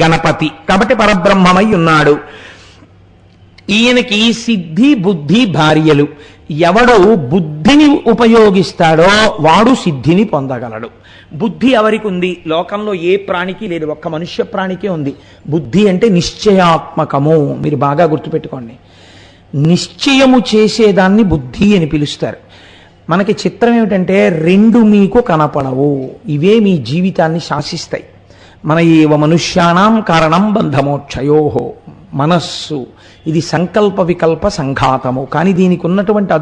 గణపతి, కాబట్టి పరబ్రహ్మమై ఉన్నాడు. ఈయనకి సిద్ధి బుద్ధి భార్యలు. ఎవడు బుద్ధిని ఉపయోగిస్తాడో వాడు సిద్ధిని పొందగలడు. బుద్ధి ఎవరికి ఉంది? లోకంలో ఏ ప్రాణికి లేదు, ఒక్క మనుష్య ప్రాణికే ఉంది. బుద్ధి అంటే నిశ్చయాత్మకము. మీరు బాగా గుర్తుపెట్టుకోండి, నిశ్చయము చేసేదాన్ని బుద్ధి అని పిలుస్తారు. మనకి చిత్రం ఏమిటంటే రెండు మీకు కనపడవు, ఇవే మీ జీవితాన్ని శాసిస్తాయి. మన ఏవ మనుష్యానాం కారణం బంధమోక్షయోహో. మనస్సు ఇది సంకల్ప వికల్ప సంఘాతము. కానీ దీనికి ఉన్నటువంటి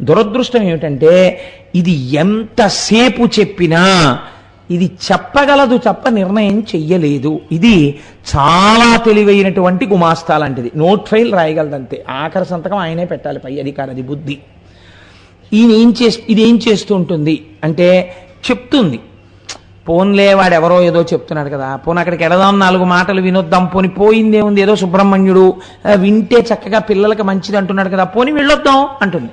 దురదృష్టం ఏమిటంటే ఇది ఎంతసేపు చెప్పినా ఇది చెప్పగలదు తప్ప నిర్ణయం చెయ్యలేదు. ఇది చాలా తెలివైనటువంటి గుమాస్తా లాంటిది. నోట్ ఫైల్ రాయగలదంతే, ఆఖరి సంతకం ఆయనే పెట్టాలి, పై అధికారి. అది బుద్ధి. ఇదేం చేస్తూ ఉంటుంది అంటే చెప్తుంది, పోన్లే వాడెవరో ఏదో చెప్తున్నాడు కదా, పోనీ అక్కడికి వెళదాం, 4 మాటలు వినొద్దాం, పోని పోయిందేముంది, ఏదో సుబ్రహ్మణ్యుడు వింటే చక్కగా పిల్లలకి మంచిది అంటున్నాడు కదా, పోని వెళ్ళొద్దాం అంటుంది.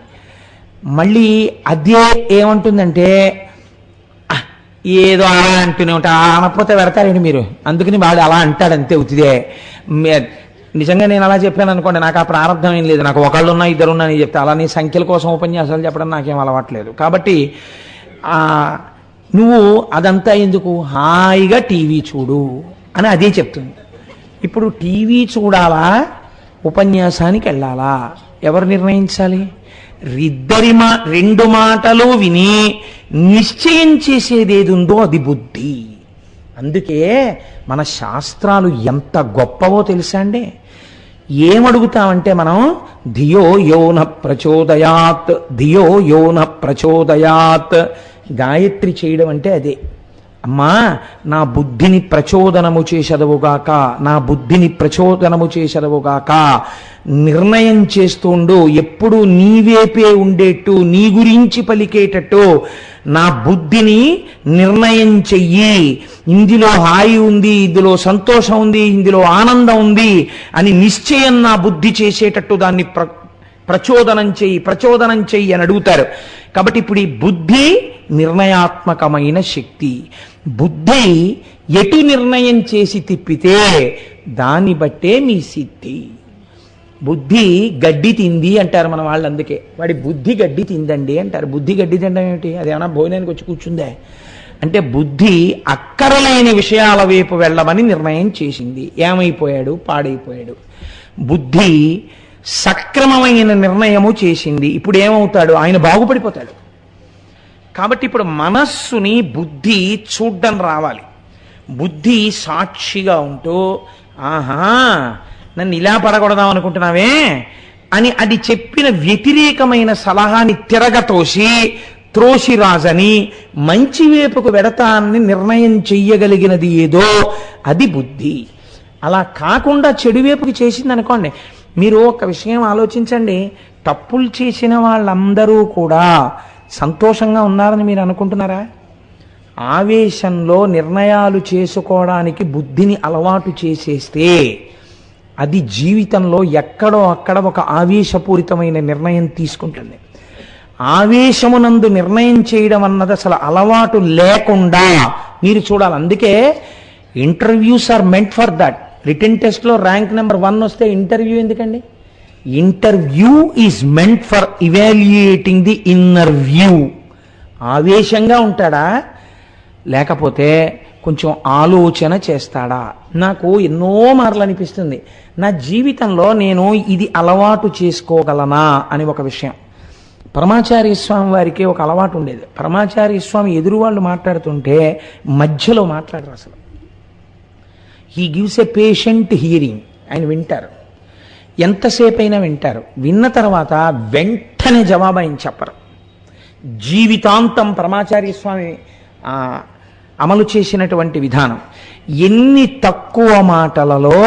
మళ్ళీ అదే ఏమంటుందంటే ఏదో అలా అంటూనే ఉంటా, అనకపోతే పెడతారండి మీరు, అందుకని వాడు అలా అంటాడంతే ఉతిదే. నిజంగా నేను అలా చెప్పాను అనుకోండి, నాకు ఆ ప్రారంభం ఏం లేదు, నాకు ఒకళ్ళున్నా ఇద్దరున్నా అని చెప్తే, అలా నీ సంఖ్యల కోసం ఉపన్యాసాలు చెప్పడం నాకేం అలవాట్లేదు. కాబట్టి నువ్వు అదంతా ఎందుకు, హాయిగా టీవీ చూడు అని అదే చెప్తుంది. ఇప్పుడు టీవీ చూడాలా ఉపన్యాసానికి వెళ్ళాలా ఎవరు నిర్ణయించాలి? రెండు మాటలు విని నిశ్చయం చేసేది ఏది ఉందో అది బుద్ధి. అందుకే మన శాస్త్రాలు ఎంత గొప్పవో తెలుసా అండి. ఏమడుగుతామంటే మనం ధియో యోన ప్రచోదయాత్, ధియో యోన ప్రచోదయాత్. గాయత్రి చేయడం అంటే అదే. అమ్మా నా బుద్ధిని ప్రచోదనము చేసెదవుగాక, నా బుద్ధిని ప్రచోదనము చేసెదవుగాక. నిర్ణయం చేస్తుండు, ఎప్పుడు నీవేపే ఉండేట్టు, నీ గురించి పలికేటట్టు నా బుద్ధిని నిర్ణయం చెయ్యి. ఇందులో హాయి ఉంది, ఇందులో సంతోషం ఉంది, ఇందులో ఆనందం ఉంది అని నిశ్చయం నా బుద్ధి చేసేటట్టు దాన్ని ప్రచోదనం చెయ్యి అని అడుగుతారు. కాబట్టి ఇప్పుడు ఈ బుద్ధి నిర్ణయాత్మకమైన శక్తి. బుద్ధి ఎటు నిర్ణయం చేసి తిప్పితే దాన్ని బట్టే మీ సిద్ధి. బుద్ధి గడ్డి తింది అంటారు మన వాళ్ళు, అందుకే వాడి బుద్ధి గడ్డి తిందండి అంటారు. బుద్ధి గడ్డి తినడం ఏమిటి? అదేమన్నా భోజనానికి వచ్చి కూర్చుందే అంటే బుద్ధి అక్కరలేని విషయాల వైపు వెళ్ళమని నిర్ణయం చేసింది. ఏమైపోయాడు? పాడైపోయాడు. బుద్ధి సక్రమమైన నిర్ణయము చేసింది. ఇప్పుడు ఏమవుతాడు? ఆయన బాగుపడిపోతాడు. కాబట్టి ఇప్పుడు మనస్సుని బుద్ధి చూడ్డం రావాలి. బుద్ధి సాక్షిగా ఉంటూ, ఆహా నన్ను ఇలా పడగొడదాం అనుకుంటున్నావే అని అది చెప్పిన వ్యతిరేకమైన సలహాని త్రోసిరాజని మంచి వైపుకు వెడతానని నిర్ణయం చెయ్యగలిగినది ఏదో అది బుద్ధి. అలా కాకుండా చెడు వైపుకి చేసింది అనుకోండి. మీరు ఒక విషయం ఆలోచించండి, తప్పులు చేసిన వాళ్ళందరూ కూడా సంతోషంగా ఉన్నారని మీరు అనుకుంటున్నారా? ఆవేశంలో నిర్ణయాలు చేసుకోవడానికి బుద్ధిని అలవాటు చేసేస్తే అది జీవితంలో ఎక్కడో అక్కడ ఒక ఆవేశపూరితమైన నిర్ణయం తీసుకుంటుంది. ఆవేశమునందు నిర్ణయం చేయడం అన్నది అసలు అలవాటు లేకుండా మీరు చూడాలి. అందుకే interviews are meant for that. Written టెస్ట్లో ర్యాంక్ నెంబర్ 1 వస్తే ఇంటర్వ్యూ ఎందుకండి? Interview is meant for evaluating the inner view. ఆవేశంగా ఉంటాడా, లేకపోతే కొంచెం ఆలోచన చేస్తాడా? నాకు ఎన్నో మార్లు అనిపిస్తుంది నా జీవితంలో నేను ఇది అలవాటు చేసుకోగలనా అని ఒక విషయం. పరమాచార్య స్వామి వారికి ఒక అలవాటు ఉండేది. పరమాచార్య స్వామి ఎదురు వాళ్ళు మాట్లాడుతుంటే మధ్యలో మాట్లాడరు అసలు. He gives a patient hearing. ఆయన వింటారు, ఎంతసేపు అయినా వింటారు. విన్న తర్వాత వెంటనే జవాబు ఆయన చెప్పరు. జీవితాంతం పరమాచార్య స్వామి అమలు చేసినటువంటి విధానం. ఎన్ని తక్కువ మాటలలో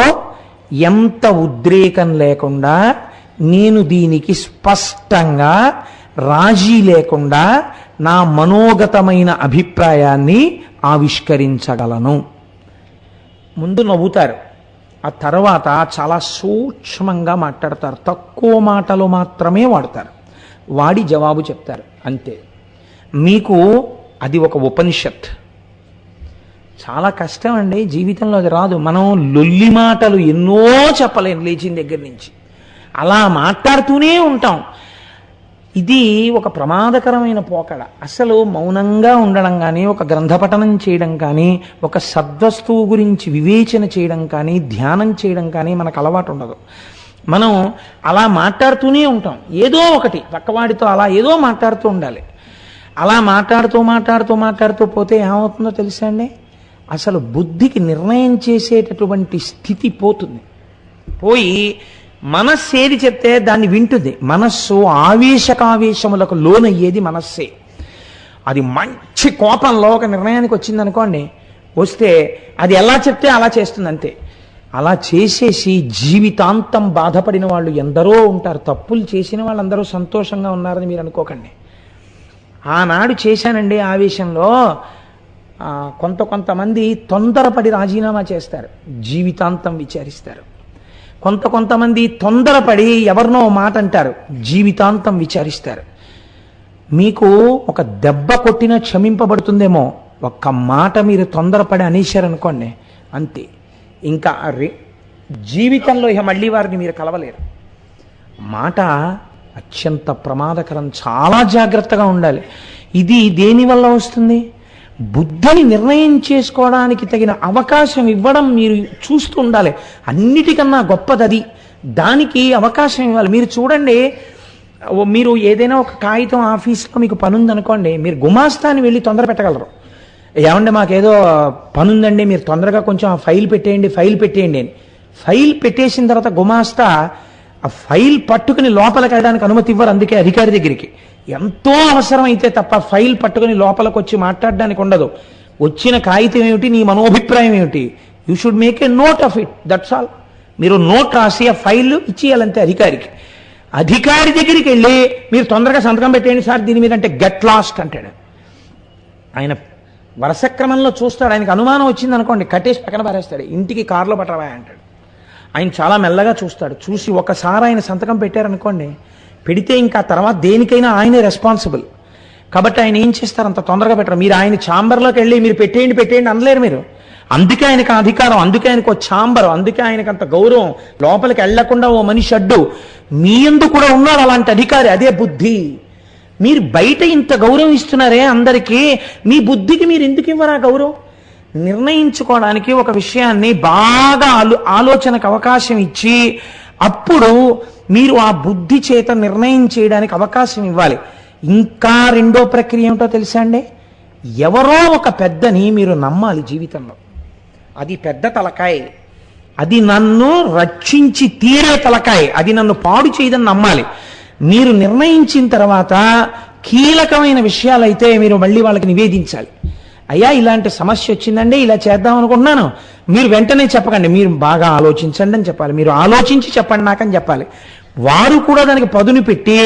ఎంత ఉద్రేకం లేకుండా నేను దీనికి స్పష్టంగా రాజీ లేకుండా నా మనోగతమైన అభిప్రాయాన్ని ఆవిష్కరించగలను. ముందు నవ్వుతారు, ఆ తర్వాత చాలా సూక్ష్మంగా మాట్లాడతారు. తక్కువ మాటలు మాత్రమే వాడతారు, వాడి జవాబు చెప్తారు అంతే. మీకు అది ఒక ఉపనిషత్. చాలా కష్టం అండి, జీవితంలో అది రాదు. మనం లొల్లి మాటలు ఎన్నో చెప్పలేం లేచిన దగ్గర నుంచి, అలా మాట్లాడుతూనే ఉంటాం. ఇది ఒక ప్రమాదకరమైన పోకడ. అసలు మౌనంగా ఉండడం కానీ, ఒక గ్రంథపఠనం చేయడం కానీ, ఒక సద్వస్తువు గురించి వివేచన చేయడం కానీ, ధ్యానం చేయడం కానీ మనకు అలవాటు ఉండదు. మనం అలా మాట్లాడుతూనే ఉంటాం, ఏదో ఒకటి పక్కవాడితో అలా ఏదో మాట్లాడుతూ ఉండాలి. అలా మాట్లాడుతూ పోతే ఏమవుతుందో తెలుసా అండి, అసలు బుద్ధికి నిర్ణయం చేసేటటువంటి స్థితి పోతుంది. పోయి మనస్సు ఏది చెప్తే దాన్ని వింటుంది. మనస్సు ఆవేశకావేశములకు లోనయ్యేది మనస్సే. అది మంచి కోపంలో ఒక నిర్ణయానికి వచ్చిందనుకోండి, వస్తే అది ఎలా చెప్తే అలా చేస్తుంది అంతే. అలా చేసేసి జీవితాంతం బాధపడిన వాళ్ళు ఎందరో ఉంటారు. తప్పులు చేసిన వాళ్ళందరూ సంతోషంగా ఉన్నారని మీరు అనుకోకండి. ఆనాడు చేశానండి ఆవేశంలో, కొంతమంది తొందరపడి రాజీనామా చేస్తారు, జీవితాంతం విచారిస్తారు. కొంతమంది తొందరపడి ఎవరినో మాట అంటారు, జీవితాంతం విచారిస్తారు. మీకు ఒక దెబ్బ కొట్టినా క్షమింపబడుతుందేమో, ఒక్క మాట మీరు తొందరపడి అనేశారనుకోండి అంతే, ఇంకా జీవితంలో ఇక మళ్ళీ వారిని మీరు కలవలేరు. మాట అత్యంత ప్రమాదకరం, చాలా జాగ్రత్తగా ఉండాలి. ఇది దేనివల్ల వస్తుంది? బుద్ధిని నిర్ణయం చేసుకోవడానికి తగిన అవకాశం ఇవ్వడం మీరు చూస్తూ ఉండాలి. అన్నిటికన్నా గొప్పది అది, దానికి అవకాశం ఇవ్వాలి. మీరు చూడండి, మీరు ఏదైనా ఒక కాగితం ఆఫీస్లో మీకు పని ఉందనుకోండి, మీరు గుమాస్తాని వెళ్ళి తొందర పెట్టగలరు. ఏమంటే మాకేదో పని ఉందండి, మీరు తొందరగా కొంచెం ఆ ఫైల్ పెట్టేయండి అని. ఫైల్ పెట్టేసిన తర్వాత గుమాస్తా ఆ ఫైల్ పట్టుకుని లోపలికి వెళ్ళడానికి అనుమతి ఇవ్వరు. అందుకే అధికారి దగ్గరికి ఎంతో అవసరం అయితే తప్ప ఫైల్ పట్టుకుని లోపలికి వచ్చి మాట్లాడడానికి ఉండదు. వచ్చిన కాగితం ఏమిటి, నీ మనోభిప్రాయం ఏమిటి, you should make a note of it, that's all. మీరు నోట్ రాసి ఆ ఫైల్ ఇచ్చేయాలంతే అధికారికి. అధికారి దగ్గరికి వెళ్ళి మీరు తొందరగా సంతకం పెట్టేయండి సార్ దీని మీద అంటే గెట్ లాస్ట్ అంటాడు. ఆయన వరుస క్రమంలో చూస్తాడు. ఆయనకు అనుమానం వచ్చింది అనుకోండి, కట్టేసి పక్కన పారేస్తాడు, ఇంటికి కారులో పట్టరా అంటాడు. ఆయన చాలా మెల్లగా చూస్తాడు. చూసి ఒకసారి ఆయన సంతకం పెట్టారనుకోండి, పెడితే ఇంకా తర్వాత దేనికైనా ఆయనే రెస్పాన్సిబుల్. కాబట్టి ఆయన ఏం చేస్తారు, అంత తొందరగా పెట్టరు. మీరు ఆయన ఛాంబర్లోకి వెళ్ళి మీరు పెట్టేయండి అనలేరు మీరు. అందుకే ఆయనకు అధికారం, అందుకే ఆయనకు ఒక ఛాంబర్, అందుకే ఆయనకు అంత గౌరవం. లోపలికి వెళ్లకుండా ఓ మనిషి అడ్డు. మీ యందు కూడా ఉన్నాడు అలాంటి అధికారి, అదే బుద్ధి. మీరు బయట ఇంత గౌరవం ఇస్తున్నారే అందరికీ, మీ బుద్ధికి మీరు ఎందుకు ఇవ్వరా గౌరవం? నిర్ణయించుకోవడానికి ఒక విషయాన్ని బాగా ఆలోచనకు అవకాశం ఇచ్చి అప్పుడు మీరు ఆ బుద్ధి చేత నిర్ణయం చేయడానికి అవకాశం ఇవ్వాలి. ఇంకా రెండో ప్రక్రియ ఏమిటో తెలుసా అండి, ఎవరో ఒక పెద్దని మీరు నమ్మాలి జీవితంలో. అది పెద్ద తలకాయ, అది నన్ను రక్షించి తీరే తలకాయ, అది నన్ను పాడు చేయదని నమ్మాలి. మీరు నిర్ణయించిన తర్వాత కీలకమైన విషయాలైతే మీరు మళ్ళీ వాళ్ళకి నివేదించాలి. అయ్యా ఇలాంటి సమస్య వచ్చిందండి, ఇలా చేద్దాం అనుకుంటున్నాను, మీరు వెంటనే చెప్పకండి, మీరు బాగా ఆలోచించండి అని చెప్పాలి. మీరు ఆలోచించి చెప్పండి నాకని చెప్పాలి. వారు కూడా దానికి పదును పెట్టి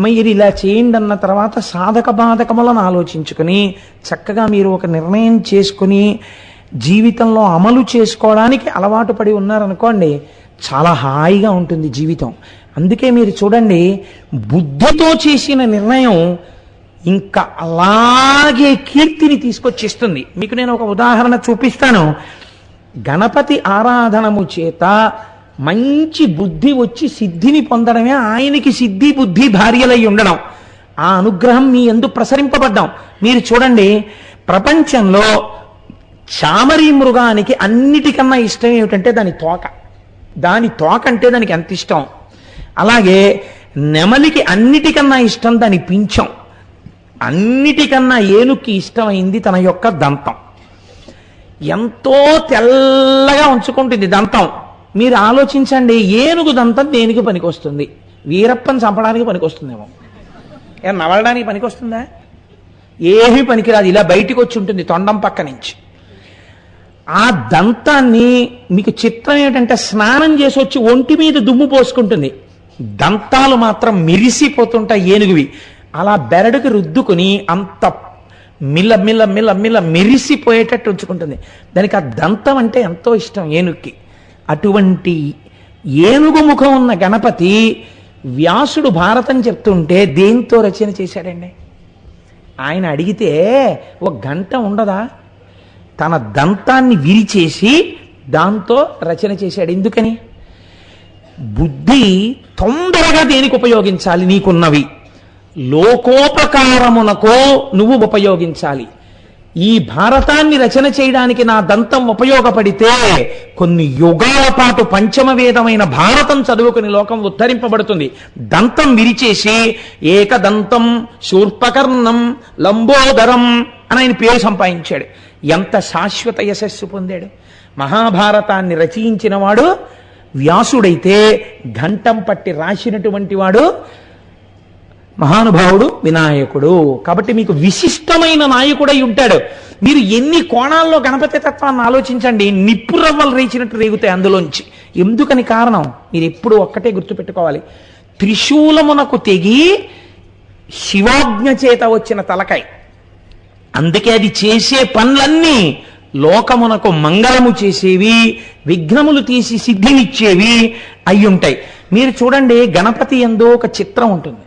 మీరు ఇలా చేయండి అన్న తర్వాత సాధక బాధకములను ఆలోచించుకొని చక్కగా మీరు ఒక నిర్ణయం చేసుకుని జీవితంలో అమలు చేసుకోవడానికి అలవాటు పడి ఉన్నారనుకోండి, చాలా హాయిగా ఉంటుంది జీవితం. అందుకే మీరు చూడండి, బుద్ధితో చేసిన నిర్ణయం ఇంకా అలాగే కీర్తిని తీసుకొచ్చిస్తుంది. మీకు నేను ఒక ఉదాహరణ చూపిస్తాను. గణపతి ఆరాధనము చేత మంచి బుద్ధి వచ్చి సిద్ధిని పొందడమే ఆయనకి సిద్ధి బుద్ధి భార్యలై ఉండడం, ఆ అనుగ్రహం మీ యందు ప్రసరింపబడ్డాం. మీరు చూడండి, ప్రపంచంలో చామరీ మృగానికి అన్నిటికన్నా ఇష్టం ఏమిటంటే దాని తోక అంటే దానికి ఎంత ఇష్టం. అలాగే నెమలికి అన్నిటికన్నా ఇష్టం దాని పింఛం, అన్నిటికన్నా ఏనుక్కి ఇష్టమైంది తన యొక్క దంతం. ఎంతో తెల్లగా ఉంచుకుంటుంది దంతం. మీరు ఆలోచించండి, ఏనుగు దంతం దేనికి పనికొస్తుంది? వీరప్పని చంపడానికి పనికొస్తుందేమో, నవలడానికి పనికొస్తుందా? ఏమీ పనికిరాదు, ఇలా బయటికి వచ్చి ఉంటుంది తొండం పక్క నుంచి. ఆ దంతాన్ని మీకు చిత్రం ఏమిటంటే, స్నానం చేసి వచ్చి ఒంటి మీద దుమ్ము పోసుకుంటుంది, దంతాలు మాత్రం మిరిసిపోతుంటాయి ఏనుగువి. అలా బెరడుకి రుద్దుకుని అంత మిల్ల మిల్ల మిల్ల మిల్ల మెరిసిపోయేటట్టు ఉంచుకుంటుంది. దానికి ఆ దంతం అంటే ఎంతో ఇష్టం ఏనుగుకి. అటువంటి ఏనుగు ముఖం ఉన్న గణపతి వ్యాసుడు భారతం చెప్తుంటే దేంతో రచన చేశాడండి? ఆయన అడిగితే ఒక గంట ఉండదా? తన దంతాన్ని విరిచేసి దాంతో రచన చేశాడు. ఎందుకని? బుద్ధి తొందరగా దేనికి ఉపయోగించాలి? నీకున్నవి లోకోపకారమునకో నువ్వు ఉపయోగించాలి. ఈ భారతాన్ని రచన చేయడానికి నా దంతం ఉపయోగపడితే కొన్ని యుగాల పాటు పంచమ వేదమైన భారతం చదువుకుని లోకం ఉద్ధరింపబడుతుంది. దంతం విరిచేసి ఏకదంతం శూర్పకర్ణం లంబోదరం అని ఆయన పేరు సంపాదించాడు. ఎంత శాశ్వత యశస్సు పొందాడు. మహాభారతాన్ని రచయించిన వాడు వ్యాసుడైతే ఘంటం పట్టి రాసినటువంటి వాడు మహానుభావుడు వినాయకుడు. కాబట్టి మీకు విశిష్టమైన నాయకుడై ఉంటాడు. మీరు ఎన్ని కోణాల్లో గణపతి తత్వాన్ని ఆలోచించండి, నిప్పు రవ్వలు రేచినట్టు రేగుతాయి అందులోంచి. ఎందుకని కారణం మీరు ఎప్పుడు ఒక్కటే గుర్తుపెట్టుకోవాలి. త్రిశూలమునకు తెగి శివాజ్ఞ చేత వచ్చిన తలకాయ. అందుకే అది చేసే పనులన్నీ లోకమునకు మంగళము చేసేవి, విఘ్నములు తీసి సిద్ధినిచ్చేవి అయ్యుంటాయి. మీరు చూడండి, గణపతి యందు ఒక చిత్రం ఉంటుంది.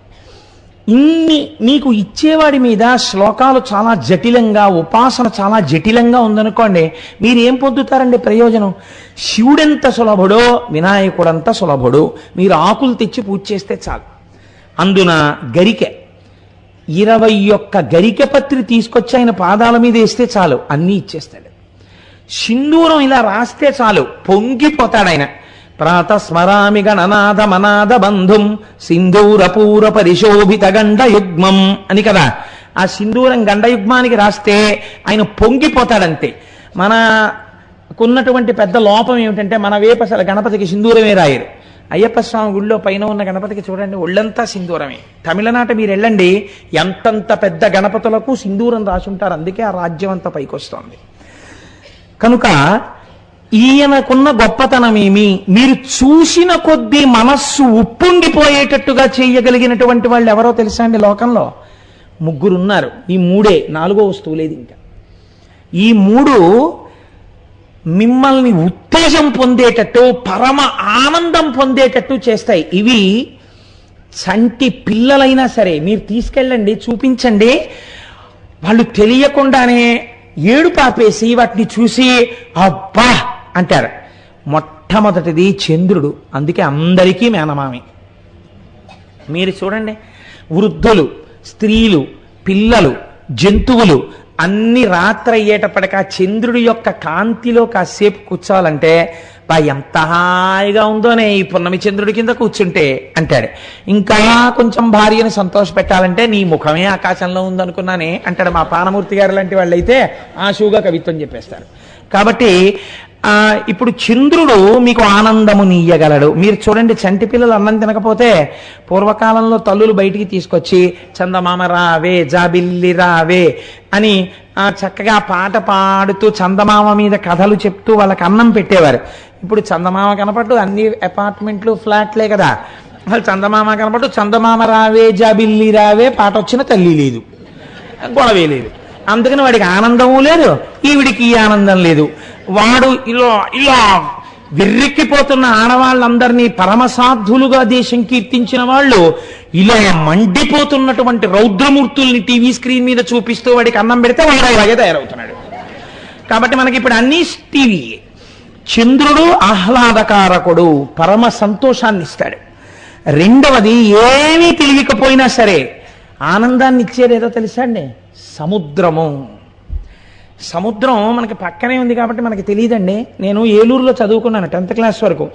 ఇన్ని మీకు ఇచ్చేవాడి మీద శ్లోకాలు చాలా జటిలంగా, ఉపాసన చాలా జటిలంగా ఉందనుకోండి, మీరు ఏం పొందుతారండి ప్రయోజనం? శివుడెంత సులభుడో వినాయకుడంత సులభుడు. మీరు ఆకులు తెచ్చి పూజ చేస్తే చాలు. అందున గరికె 21 గరికె పత్రి తీసుకొచ్చి ఆయన పాదాల మీద వేస్తే చాలు, అన్నీ ఇచ్చేస్తాడు. సింధూరం ఇలా రాస్తే చాలు, పొంగిపోతాడు ఆయన. ప్రాతస్మరామి గణనాథ మనాథ బంధుం సింధూరపూర పరిశోభిత గండయుగ్మం అని కదా. ఆ సింధూరం గండయుగ్మానికి రాస్తే ఆయన పొంగిపోతాడంతే. మనకున్నటువంటి పెద్ద లోపం ఏమిటంటే, మన వైపు అసలు గణపతికి సింధూరమే రాయరు. అయ్యప్ప స్వామి గుళ్ళో పైన ఉన్న గణపతికి చూడండి, ఒళ్ళంతా సింధూరమే. తమిళనాట మీరు వెళ్ళండి, ఎంతంత పెద్ద గణపతులకు సింధూరం రాసుంటారు. అందుకే ఆ రాజ్యం అంతా పైకొస్తోంది. కనుక ఈయనకున్న గొప్పతనమేమి? మీరు చూసిన కొద్దీ మనస్సు ఉప్పొంగిపోయేటట్టుగా చేయగలిగినటువంటి వాళ్ళు ఎవరో తెలుసా అండి? లోకంలో 3 ఉన్నారు. ఈ 3 4వ వస్తువు లేదు ఇంకా. ఈ 3 మిమ్మల్ని ఉత్తేజం పొందేటట్టు, పరమ ఆనందం పొందేటట్టు చేస్తాయి. ఇవి చంటి పిల్లలైనా సరే మీరు తీసుకెళ్ళండి, చూపించండి, వాళ్ళు తెలియకుండానే ఏడుపు ఆపేసి వాటిని చూసి అబ్బా అంటారు. మొట్టమొదటిది చంద్రుడు. అందుకే అందరికీ మేనమామి. మీరు చూడండి, వృద్ధులు, స్త్రీలు, పిల్లలు, జంతువులు అన్ని రాత్రి అయ్యేటప్పటికి ఆ చంద్రుడి యొక్క కాంతిలో కాసేపు కూర్చోవాలంటే బా ఎంత హాయిగా ఉందోనే ఈ పున్నమి చంద్రుడి కింద కూర్చుంటే అంటాడు. ఇంకా కొంచెం భార్యను సంతోష పెట్టాలంటే నీ ముఖమే ఆకాశంలో ఉందనుకున్నానే అంటాడు. మా పానమూర్తి గారు లాంటి వాళ్ళు అయితే ఆశువుగా కవిత్వం చెప్పేస్తారు. కాబట్టి ఇప్పుడు చంద్రుడు మీకు ఆనందము నీయగలడు. మీరు చూడండి, చంటి పిల్లలు అన్నం తినకపోతే పూర్వకాలంలో తల్లులు బయటికి తీసుకొచ్చి చందమామ రావే జాబిల్లి రావే అని చక్కగా పాట పాడుతూ చందమామ మీద కథలు చెప్తూ వాళ్ళకి అన్నం పెట్టేవారు. ఇప్పుడు చందమామ కనపడ్డు, అన్ని అపార్ట్మెంట్లు ఫ్లాట్లే కదా. అసలు చందమామ కనపడ్డు, చందమామ రావే జాబిల్లి రావే పాట వచ్చిన తల్లి లేదు, గొడవే లేదు. అందుకని వాడికి ఆనందము లేదు, ఈవిడికి ఈ ఆనందం లేదు. వాడు ఇలా ఇలా వెర్రెక్కిపోతున్న ఆడవాళ్ళందరినీ పరమసాధులుగా దేశం కీర్తించిన వాళ్ళు ఇలా మండిపోతున్నటువంటి రౌద్రమూర్తుల్ని టీవీ స్క్రీన్ మీద చూపిస్తూ వాడికి అన్నం పెడితే వాడు అలాగే తయారవుతున్నాడు. కాబట్టి మనకి ఇప్పుడు అన్ని టీవీ. చంద్రుడు ఆహ్లాదకారకుడు, పరమ సంతోషాన్ని ఇస్తాడు. రెండవది, ఏమీ తెలియకపోయినా సరే ఆనందాన్ని ఇచ్చేదేదో తెలుసా అండి? సముద్రము. సముద్రం మనకి పక్కనే ఉంది కాబట్టి మనకి తెలియదండి. నేను ఏలూరులో చదువుకున్నాను 10th క్లాస్ వరకు.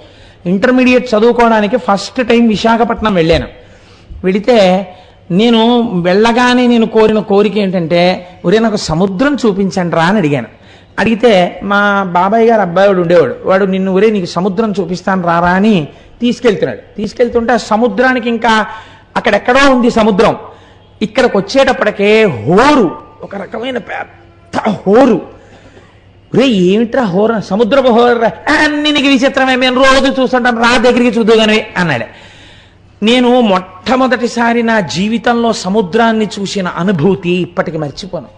ఇంటర్మీడియట్ చదువుకోవడానికి ఫస్ట్ టైం విశాఖపట్నం వెళ్ళాను. వెళితే నేను వెళ్ళగానే నేను కోరిన కోరిక ఏంటంటే, ఒరే నాకు సముద్రం చూపించండి రా అని అడిగాను. అడిగితే మా బాబాయ్ గారు అబ్బాయి వాడు ఉండేవాడు. వాడు నిన్ను ఒరే నీకు సముద్రం చూపిస్తాను రారా అని తీసుకెళ్తున్నాడు. తీసుకెళ్తుంటే ఆ సముద్రానికి ఇంకా అక్కడెక్కడో ఉంది సముద్రం. ఇక్కడికి వచ్చేటప్పటికే హోరు, ఒక రకమైన పెద్ద హోరు. రే ఏమిట్రా హోరు? సముద్రపు హోరు అన్ని నీకు విచిత్రమే, మేము రోజు చూస్తుంటాం, రా దగ్గరికి చూద్దుగానే అన్నాడు. నేను మొట్టమొదటిసారి నా జీవితంలో సముద్రాన్ని చూసిన అనుభూతి ఇప్పటికి మర్చిపోను.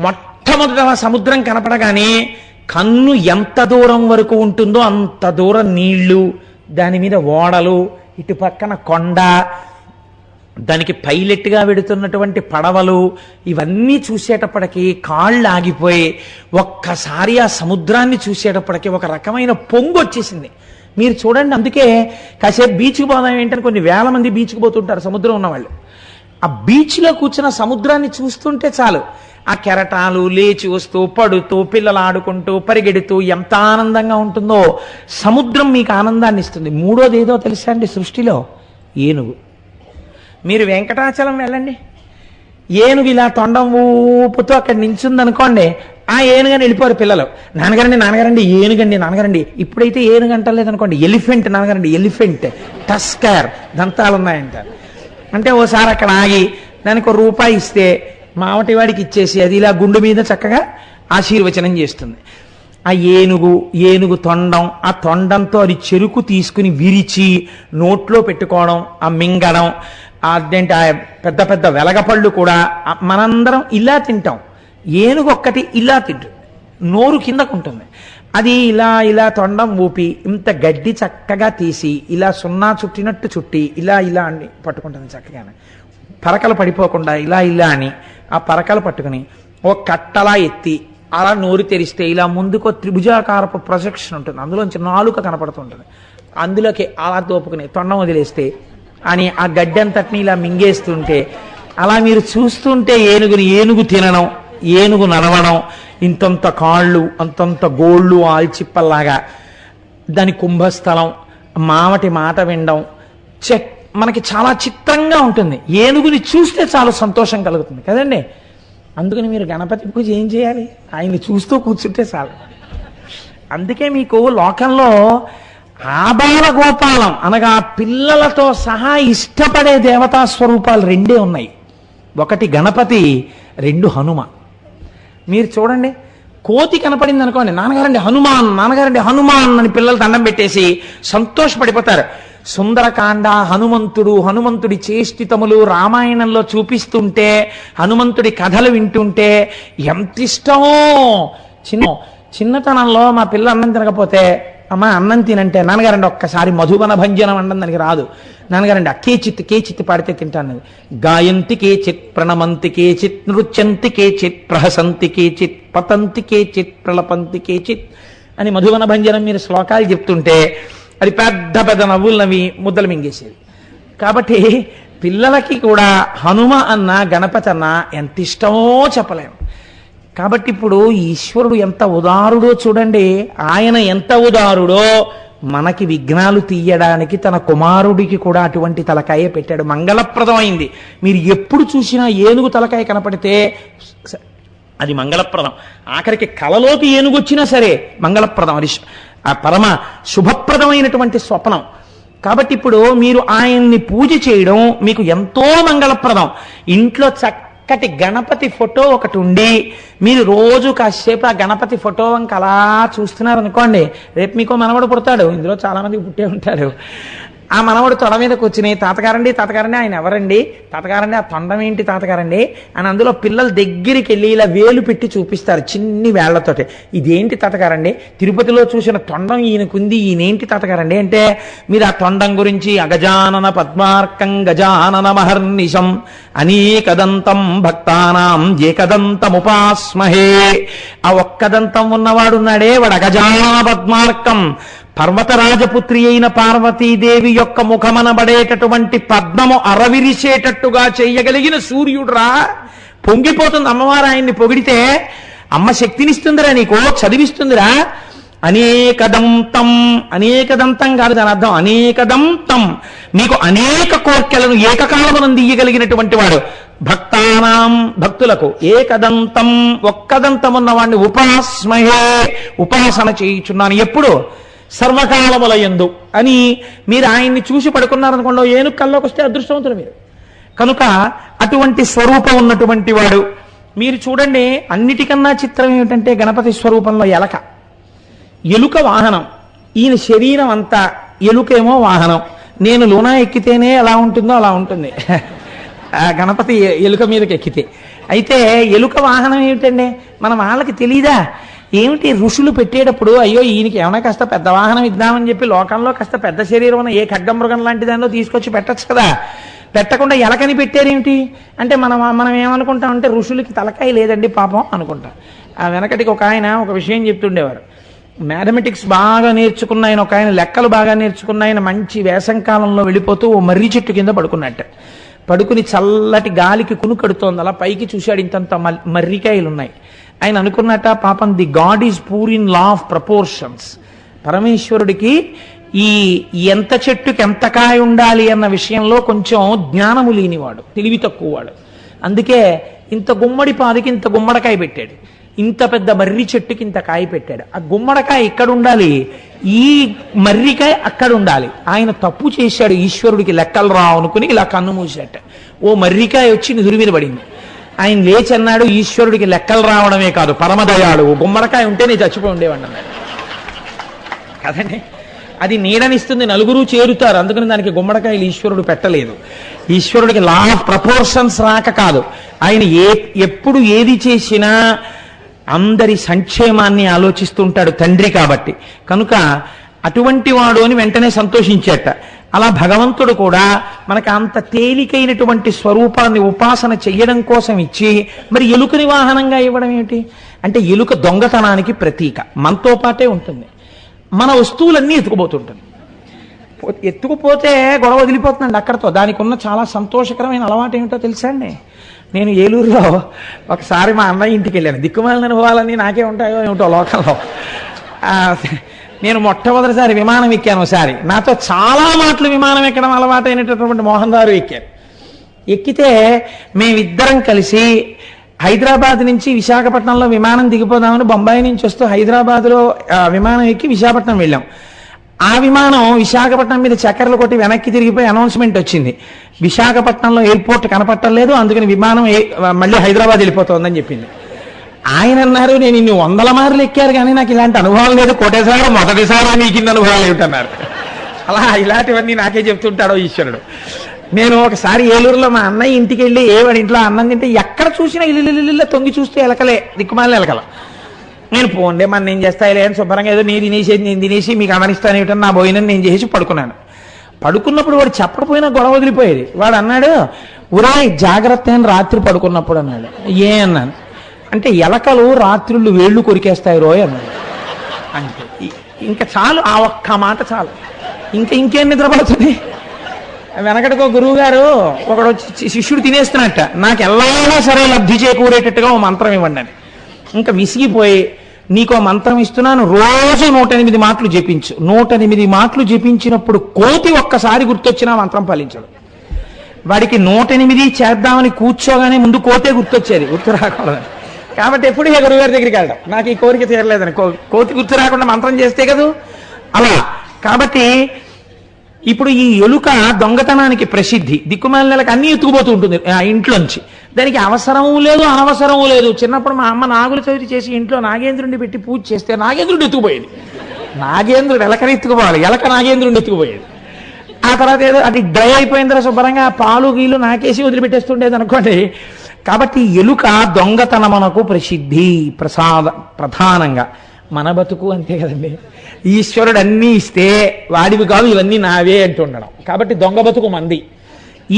మొట్టమొదట సముద్రం కనపడగానే కన్ను ఎంత దూరం వరకు ఉంటుందో అంత దూరం నీళ్లు, దాని మీద ఓడలు, ఇటు పక్కన కొండ, దానికి పైలెట్గా వెడుతున్నటువంటి పడవలు ఇవన్నీ చూసేటప్పటికి కాళ్ళు ఆగిపోయి ఒక్కసారి ఆ సముద్రాన్ని చూసేటప్పటికి ఒక రకమైన పొంగు వచ్చేసింది. మీరు చూడండి, అందుకే కాసేపు బీచ్కి పోదాం ఏంటని కొన్ని వేల మంది బీచ్కి పోతుంటారు సముద్రం ఉన్నవాళ్ళు. ఆ బీచ్లో కూర్చున్న సముద్రాన్ని చూస్తుంటే చాలు, ఆ కెరటాలు లేచి వస్తూ పడుతూ పిల్లలు ఆడుకుంటూ పరిగెడుతూ ఎంత ఆనందంగా ఉంటుందో. సముద్రం మీకు ఆనందాన్ని ఇస్తుంది. మూడోది ఏదో తెలుసా అండి సృష్టిలో? ఏనుగు. మీరు వెంకటాచలం వెళ్ళండి, ఏనుగు ఇలా తొండం ఊపుతూ అక్కడ నించుందనుకోండి, ఆ ఏనుగని వెళ్ళిపోరు పిల్లలు. నాన్నగారండి ఏనుగండి నాన్నగారండి. ఇప్పుడైతే ఏనుగు అంటలేదనుకోండి, ఎలిఫెంట్ నాన్నగారండి, ఎలిఫెంట్, టస్కర్, దంతాలు ఉన్నాయంటారు. అంటే ఓసారి అక్కడ ఆగి దానికి ₹1 ఇస్తే మావటి వాడికి ఇచ్చేసి అది ఇలా గుండు మీద చక్కగా ఆశీర్వచనం చేస్తుంది. ఆ ఏనుగు తొండం, ఆ తొండంతో అది చెరుకు తీసుకుని విరిచి నోట్లో పెట్టుకోవడం, ఆ మింగడం, అదేంటి ఆ పెద్ద పెద్ద వెలగపళ్ళు కూడా మనందరం ఇలా తింటాం. ఏనుగు ఒక్కటి ఇలా తింటుంది, నోరు కిందకు ఉంటుంది. అది ఇలా తొండం ఊపి ఇంత గడ్డి చక్కగా తీసి ఇలా సున్నా చుట్టినట్టు చుట్టి ఇలా అని పట్టుకుంటుంది చక్కగానే, పరకలు పడిపోకుండా ఇలా అని ఆ పరకలు పట్టుకుని ఓ కట్టలా ఎత్తి అలా నోరు తెరిస్తే ఇలా ముందుకో త్రిభుజాకారపు ప్రొజెక్షన్ ఉంటుంది, అందులోంచి నాలుక కనపడుతుంటుంది, అందులోకి అలా దోపుకుని తొండం వదిలేస్తే అని ఆ గడ్డి అంతటిని ఇలా మింగేస్తుంటే అలా మీరు చూస్తుంటే ఏనుగు తినడం, ఏనుగు నడవడం, ఇంతంత కాళ్ళు అంతంత గోళ్ళు ఆల్చిప్పల్లాగా, దాని కుంభస్థలం, మావటి మాట వినడం, మనకి చాలా చిత్రంగా ఉంటుంది. ఏనుగుని చూస్తే చాలా సంతోషం కలుగుతుంది కదండి. అందుకని మీరు గణపతి పూజ ఏం చేయాలి? ఆయన్ని చూస్తూ కూర్చుంటే చాలు. అందుకే మీకు లోకంలో ఆబాల గోపాలం అనగా పిల్లలతో సహా ఇష్టపడే దేవతా స్వరూపాలు రెండే ఉన్నాయి. ఒకటి గణపతి, రెండు హనుమ. మీరు చూడండి, కోతి కనపడింది అనుకోండి, నాన్నగారండి హనుమాన్ అని పిల్లలు దండం పెట్టేసి సంతోషపడిపోతారు. సుందరకాండ, హనుమంతుడి చేష్టితములు రామాయణంలో చూపిస్తుంటే, హనుమంతుడి కథలు వింటుంటే ఎంత ఇష్టమో. చిన్నతనంలో మా పిల్ల అన్నం తినకపోతే, అమ్మ అన్నం తినంటే, నాన్నగారండి ఒక్కసారి మధువన భంజనం అనడం దానికి రాదు, నాన్నగారండి కేచిత్ పాడితే తింటాను. గాయంతి కేచిత్, ప్రణమంతి కేచిత్, నృత్యంతి కేచిత్, ప్రహసంతి కేచిత్, పతంతి కేచిత్, ప్రలపంతి కేచిత్ అని మధువన భంజనం మీరు శ్లోకాలు చెప్తుంటే అది పెద్ద పెద్ద నవ్వులు నవ్వి ముద్దలు మింగేసేది. కాబట్టి పిల్లలకి కూడా హనుమ అన్న గణపతి అన్న ఎంత ఇష్టమో చెప్పలేము. కాబట్టి ఇప్పుడు ఈశ్వరుడు ఎంత ఉదారుడో చూడండి. ఆయన ఎంత ఉదారుడో మనకి విఘ్నాలు తీయడానికి తన కుమారుడికి కూడా అటువంటి తలకాయ పెట్టాడు. మంగళప్రదమైంది. మీరు ఎప్పుడు చూసినా ఏనుగు తలకాయ కనపడితే అది మంగళప్రదం. ఆఖరికి కలలోకి ఏనుగు వచ్చినా సరే మంగళప్రదం. అది ఆ పరమ శుభప్రదమైనటువంటి స్వప్నం. కాబట్టి ఇప్పుడు మీరు ఆయన్ని పూజ చేయడం మీకు ఎంతో మంగళప్రదం. ఇంట్లో చక్కటి గణపతి ఫోటో ఒకటి ఉండి మీరు రోజు కాసేపు ఆ గణపతి ఫోటో వంక అలా చూస్తున్నారు అనుకోండి, రేపు మీకు మనవడు పుడతాడు. ఇందులో చాలా మందికి పుట్టే ఉంటారు. ఆ మనవడు తొడ మీద కూర్చుని తాతగారండి ఆయన ఎవరండి, తాతగారండి ఆ తొండం ఏంటి తాతగారండి అని అందులో పిల్లల దగ్గరికి వెళ్ళి ఇలా వేలు పెట్టి చూపిస్తారు చిన్ని వేళ్లతోటి. ఇదేంటి తాతగారండి, తిరుపతిలో చూసిన తొండం ఈయనకుంది, ఈయనేంటి తాతగారండి అంటే మీరు ఆ తొండం గురించి అగజానన పద్మార్కం గజానన మహర్నిశం అనేకదంతం భక్తానాం ఏకదంతముపాస్మహే. ఆ ఒక్కదంతం ఉన్నవాడున్నాడే వాడు అగజానన పద్మార్కం. పర్వతరాజపుత్రి అయిన పార్వతీదేవి యొక్క ముఖమనబడేటటువంటి పద్మము అరవిరిసేటట్టుగా చేయగలిగిన సూర్యుడురా. పొంగిపోతుంది అమ్మవారు ఆయన్ని పొగిడితే. అమ్మ శక్తినిస్తుందిరా, నీకు చదివిస్తుందిరా. అనేకదంతం కాదు దాని అర్థం, అనేకదంతం. మీకు అనేక కోర్కెలను ఏకకాలమునందు ఇయ్యగలిగినటువంటి వాడు. భక్తానాం భక్తులకు ఏకదంతం ఒక్కదంతం ఉన్నవాడిని ఉపాస్మహే ఉపాసన చేయుచున్నాను. ఎప్పుడు? సర్వకాలములయందు అని మీరు ఆయన్ని చూసి పడుకున్నారనుకోండి, ఏనుగు కల్లోకి వస్తే అదృష్టవంతుడు మీరు. కనుక అటువంటి స్వరూపం ఉన్నటువంటి వాడు. మీరు చూడండి, అన్నిటికన్నా చిత్రం ఏమిటంటే గణపతి స్వరూపంలో ఎలుక వాహనం. ఈయన శరీరం అంతా, ఎలుకేమో వాహనం. నేను లూనా ఎక్కితేనే ఎలా ఉంటుందో అలా ఉంటుంది గణపతి ఎలుక మీదకి ఎక్కితే. అయితే ఎలుక వాహనం ఏమిటండి మన వాళ్ళకి తెలీదా? ఏమిటి ఋషులు పెట్టేటప్పుడు అయ్యో ఈయనకి ఏమైనా కాస్త పెద్ద వాహనం ఇద్దామని చెప్పి లోకంలో కాస్త పెద్ద శరీరం ఉన్న ఏ ఖడ్గమృగం లాంటి దానిలో తీసుకొచ్చి పెట్టచ్చు కదా. పెట్టకుండా ఎలకని పెట్టారేమిటి అంటే మనం మనం ఏమనుకుంటామంటే ఋషులకి తలకాయ లేదండి పాపం అనుకుంటాం. ఆ వెనకటికి ఒక ఆయన ఒక విషయం చెప్తుండేవారు. మ్యాథమెటిక్స్ బాగా నేర్చుకున్న ఆయన, ఒక ఆయన లెక్కలు బాగా నేర్చుకున్న ఆయన మంచి వేసంకాలంలో వెళ్ళిపోతూ ఓ మర్రి చెట్టు కింద పడుకున్నట్ట. పడుకుని చల్లటి గాలికి కునుకడుతోంది. అలా పైకి చూశాడు, ఇంతంత మర్రికాయలు ఉన్నాయి. ఆయన అనుకున్నట్ట, పాపం the God is poor in law of proportions. పరమేశ్వరుడికి ఈ ఎంత చెట్టుకి ఎంత కాయ ఉండాలి అన్న విషయంలో కొంచెం జ్ఞానము లేనివాడు, తెలివి తక్కువవాడు. అందుకే ఇంత గుమ్మడి పాదికి ఇంత గుమ్మడికాయ పెట్టాడు, ఇంత పెద్ద మర్రి చెట్టుకి ఇంత కాయ పెట్టాడు. ఆ గుమ్మడికాయ ఇక్కడ ఉండాలి, ఈ మర్రికాయ అక్కడ ఉండాలి. ఆయన తప్పు చేశాడు, ఈశ్వరుడికి లెక్కలు రావు అనుకుని ఇలా కన్ను మూసాట. ఓ మర్రికాయ వచ్చి నిధుల మీద పడింది. ఆయన లేచి అన్నాడు, ఈశ్వరుడికి లెక్కలు రావడమే కాదు పరమదయాడు, గుమ్మడికాయ ఉంటే నేను చచ్చిపోయి ఉండేవాడిని అన్నాడు. కదండి, అది నీడనిస్తుంది, నలుగురు చేరుతారు. అందుకని దానికి గుమ్మడికాయలు ఈశ్వరుడు పెట్టలేదు. ఈశ్వరుడికి లా ఆఫ్ ప్రపోర్షన్స్ రాక కాదు, ఆయన ఎప్పుడు ఏది చేసినా అందరి సంక్షేమాన్ని ఆలోచిస్తుంటాడు తండ్రి కాబట్టి. కనుక అటువంటి వాడు అని వెంటనే సంతోషించేట. అలా భగవంతుడు కూడా మనకు అంత తేలికైనటువంటి స్వరూపాన్ని ఉపాసన చెయ్యడం కోసం ఇచ్చి మరి ఎలుకని వాహనంగా ఇవ్వడం ఏమిటి అంటే, ఎలుక దొంగతనానికి ప్రతీక, మనతో పాటే ఉంటుంది. మన వస్తువులన్నీ ఎత్తుకుపోతుంటుంది. ఎత్తుకుపోతే గొడవ వదిలిపోతుందండి అక్కడతో. దానికి ఉన్న చాలా సంతోషకరమైన అలవాటు ఏమిటో తెలుసా అండి? నేను ఏలూరులో ఒకసారి మా అన్నయ్య ఇంటికి వెళ్ళాను. దిక్కుమాలిన అనుభవాలన్నీ నాకే ఉంటాయో ఏమిటో లోకంలో. నేను మొట్టమొదటిసారి విమానం ఎక్కాను. ఒకసారి నాతో చాలా మాటలు విమానం ఎక్కడం అలవాటైనటువంటి మోహన్ గారు ఎక్కారు. ఎక్కితే మేమిద్దరం కలిసి హైదరాబాద్ నుంచి విశాఖపట్నంలో విమానం దిగిపోదామని బొంబాయి నుంచి వస్తూ హైదరాబాద్లో విమానం ఎక్కి విశాఖపట్నం వెళ్ళాం. ఆ విమానం విశాఖపట్నం మీద చక్కర్లు కొట్టి వెనక్కి తిరిగిపోయి అనౌన్స్మెంట్ వచ్చింది, విశాఖపట్నంలో ఎయిర్పోర్ట్ కనపట్టలేదు, అందుకని విమానం మళ్ళీ హైదరాబాద్ వెళ్ళిపోతుందని చెప్పింది. ఆయన అన్నారు, నేను ఇన్ని 100 మార్లు ఎక్కారు కానీ నాకు ఇలాంటి అనుభవం లేదు, కోటేశ్వర మొదటిసారి మీకు ఇన్ని అనుభవాలు ఏమిటన్నారు. అలా ఇలాంటివన్నీ నాకే చెప్తుంటాడో ఈశ్వరుడు. నేను ఒకసారి ఏలూరులో మా అన్నయ్య ఇంటికి వెళ్ళి వాడి ఇంట్లో అన్నం తింటే ఎక్కడ చూసినా ఇల్లు తొంగి చూస్తే ఎలకలే, దిక్కుమాలిన ఎలకల. నేను పోండే మన నేను చేస్తాయిలే అని శుభ్రంగా ఏదో నేను తినేసి మీకు అమరిస్తాను ఏమిటని నా భోజనం నేను చేసి పడుకున్నాను. పడుకున్నప్పుడు వాడు చెప్పకపోయినా గొడవ వదిలిపోయేది. వాడు అన్నాడు, ఉరా జాగ్రత్త అని రాత్రి పడుకున్నప్పుడు అన్నాడు. ఏ అన్నాను అంటే, ఎలకలు రాత్రుళ్ళు వేళ్ళు కొరికేస్తాయి రోయ్ అన్నాడు. అంటే ఇంకా చాలు, ఆ ఒక్క మాట చాలు, ఇంకేం నిద్రపడుతుంది. వెనకటికో గురువు గారు ఒకడు వచ్చి శిష్యుడు తినేస్తున్నట్ట, నాకు ఎలాగైనా సరే లబ్ధి చేకూరేటట్టుగా ఓ మంత్రం ఇవ్వండి అని. ఇంకా విసిగిపోయి, నీకో మంత్రం ఇస్తున్నాను, రోజు 108 మాటలు జపించు. 108 మాటలు జపించినప్పుడు కోతి ఒక్కసారి గుర్తొచ్చినా మంత్రం ఫలించడు. వాడికి 108 చేద్దామని కూర్చోగానే ముందు కోతే గుర్తొచ్చేది, గుర్తు రాకూడదని. కాబట్టి ఎప్పుడు ఏ గురువుగారి దగ్గరికి వెళ్ళడం, నాకు ఈ కోరిక తీరలేదని. కోతి గుర్తు రాకుండా మంత్రం చేస్తే కదా అలా. కాబట్టి ఇప్పుడు ఈ ఎలుక దొంగతనానికి ప్రసిద్ధి. దిక్కుమాలినలకు అన్ని ఎత్తుకుపోతూ ఉంటుంది ఆ ఇంట్లోంచి. దానికి అవసరము లేదు, అనవసరము లేదు. చిన్నప్పుడు మా అమ్మ నాగుల చవితి చేసి ఇంట్లో నాగేంద్రుడిని పెట్టి పూజ చేస్తే నాగేంద్రుడు ఎత్తుకుపోయేది. నాగేంద్రుడు ఎలకని ఎత్తుకుపోవాలి, ఎలక నాగేంద్రుడిని ఎత్తుకుపోయేది. ఆ తర్వాత ఏదో అది డ్రై అయిపోయిన తర్వాత శుభ్రంగా పాలు గీలు నాకేసి వదిలిపెట్టేస్తుండేది అనుకోండి. కాబట్టి ఎలుక దొంగతనమునకు ప్రసిద్ధి ప్రధానంగా. మన బతుకు అంతే కదండి, ఈశ్వరుడు అన్నీ ఇస్తే వాడివి కాదు ఇవన్నీ నావే అంటుండడం. కాబట్టి దొంగ బతుకు మంది.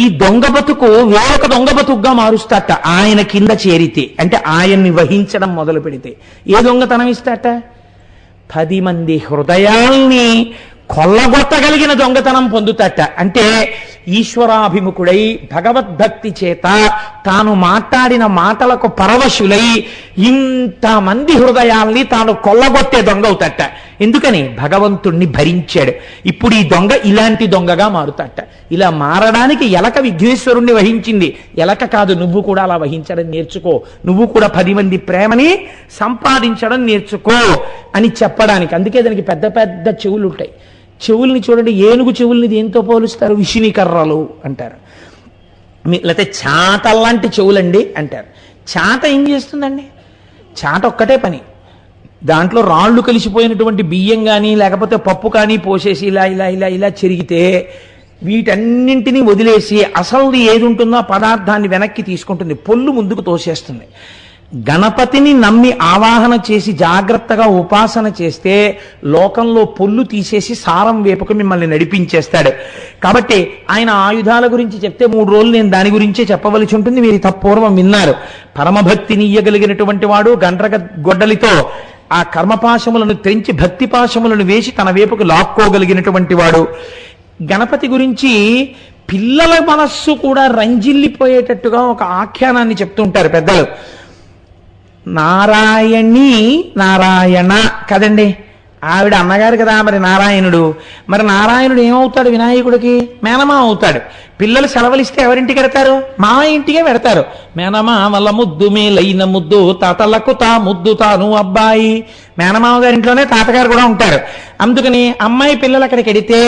ఈ దొంగ బతుకు వేరొక దొంగ బతుకుగా మారుస్తాట ఆయన కింద చేరితే, అంటే ఆయన్ని వహించడం మొదలు పెడితే. ఏ దొంగతనం ఇస్తాట? 10 మంది హృదయాల్ని కొల్లగొట్టగలిగిన దొంగతనం పొందుతట. అంటే ఈశ్వరాభిముఖుడై భగవద్భక్తి చేత తాను మాట్లాడిన మాటలకు పరవశులై ఇంతమంది హృదయాల్ని తాను కొల్లగొట్టే దొంగ అవుతట. ఎందుకని? భగవంతుణ్ణి భరించాడు. ఇప్పుడు ఈ దొంగ ఇలాంటి దొంగగా మారుతట. ఇలా మారడానికి ఎలక విఘ్నేశ్వరుణ్ణి వహించింది. ఎలక కాదు, నువ్వు కూడా అలా వహించడం నేర్చుకో, నువ్వు కూడా 10 మంది ప్రేమని సంపాదించడం నేర్చుకో అని చెప్పడానికి. అందుకే దానికి పెద్ద పెద్ద చెవులు ఉంటాయి. చెవుల్ని చూడండి, ఏనుగు చెవుల్ని దేంతో పోలుస్తారు? విషిని కర్రలు అంటారు. లేకపోతే చాటల్లాంటి చెవులండి అంటారు. చాట ఏం చేస్తుందండి? చాట ఒక్కటే పని, దాంట్లో రాళ్ళు కలిసిపోయినటువంటి బియ్యం కానీ లేకపోతే పప్పు కానీ పోసేసి ఇలా ఇలా ఇలా ఇలా చెరిగితే వీటన్నింటినీ వదిలేసి అసలు ఏది ఉంటుందో ఆ పదార్థాన్ని వెనక్కి తీసుకుంటుంది, పొల్లు ముందుకు తోసేస్తుంది. గణపతిని నమ్మి ఆవాహన చేసి జాగ్రత్తగా ఉపాసన చేస్తే లోకంలో పొల్లు తీసేసి సారం వేపుకు మిమ్మల్ని నడిపించేస్తాడు. కాబట్టి ఆయన ఆయుధాల గురించి చెప్తే 3 రోజులు నేను దాని గురించే చెప్పవలసి ఉంటుంది. మీరు తప్పూర్వం విన్నారు. పరమభక్తిని ఇయ్యగలిగినటువంటి వాడు, గండ్రగ గొడ్డలితో ఆ కర్మపాశములను తెంచి భక్తి పాశములను వేసి తన వేపుకు లాక్కోగలిగినటువంటి వాడు. గణపతి గురించి పిల్లల మనస్సు కూడా రంజిల్లిపోయేటట్టుగా ఒక ఆఖ్యానాన్ని చెప్తుంటారు పెద్దలు. నారాయణి నారాయణ కదండి, ఆవిడ అన్నగారు కదా మరి నారాయణుడు. మరి నారాయణుడు ఏమవుతాడు వినాయకుడికి? మేనమా అవుతాడు. పిల్లలు సెలవులిస్తే ఎవరింటికి వెడతారు? మామయ్య ఇంటికే పెడతారు. మేనమా వల్ల ముద్దు మేలైన ముద్దు తాతలకు తా ముద్దు తాను అబ్బాయి. మేనమామ గారి ఇంట్లోనే తాతగారు కూడా ఉంటారు. అందుకని అమ్మాయి పిల్లలు అక్కడికి వెడితే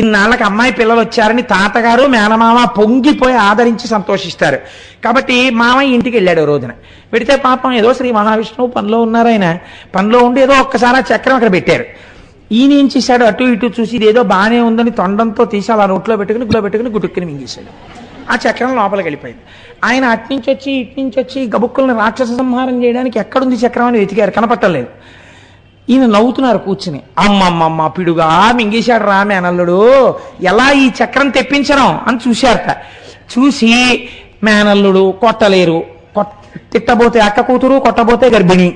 ఇన్నాళ్ళకి అమ్మాయి పిల్లలు వచ్చారని తాతగారు మేనమామ పొంగిపోయి ఆదరించి సంతోషిస్తారు. కాబట్టి మామయ్య ఇంటికి వెళ్ళాడు రోజున. పెడితే పాపం ఏదో శ్రీ మహావిష్ణువు పనిలో ఉన్నారు. ఆయన పనిలో ఉండి ఏదో ఒక్కసారి ఆ చక్రం అక్కడ పెట్టారు. ఈయన ఏం చేశాడు, అటు ఇటు చూసి ఇదేదో బాగానే ఉందని తొండంతో తీసి అలా నోట్లో పెట్టుకుని గుటుక్కుని మింగేశాడు. ఆ చక్రం లోపలికి వెళ్ళిపోయింది. ఆయన అట్నుంచి వచ్చి ఇట్నుంచి వచ్చి గబుక్కులను రాక్షస సంహారం చేయడానికి ఎక్కడుంది చక్రం అని వెతికారు, కనపట్టలేదు. ఈయన నవ్వుతున్నారు కూర్చుని. అమ్మమ్మమ్మ పిడుగా మింగేశాడు రా మేనల్లుడు, ఎలా ఈ చక్రం తెప్పించడం అని చూశారట. చూసి మేనల్లుడు కొట్టలేరు, తిట్టబోతే అక్క కూతురు, కొట్టబోతే గర్భిణి,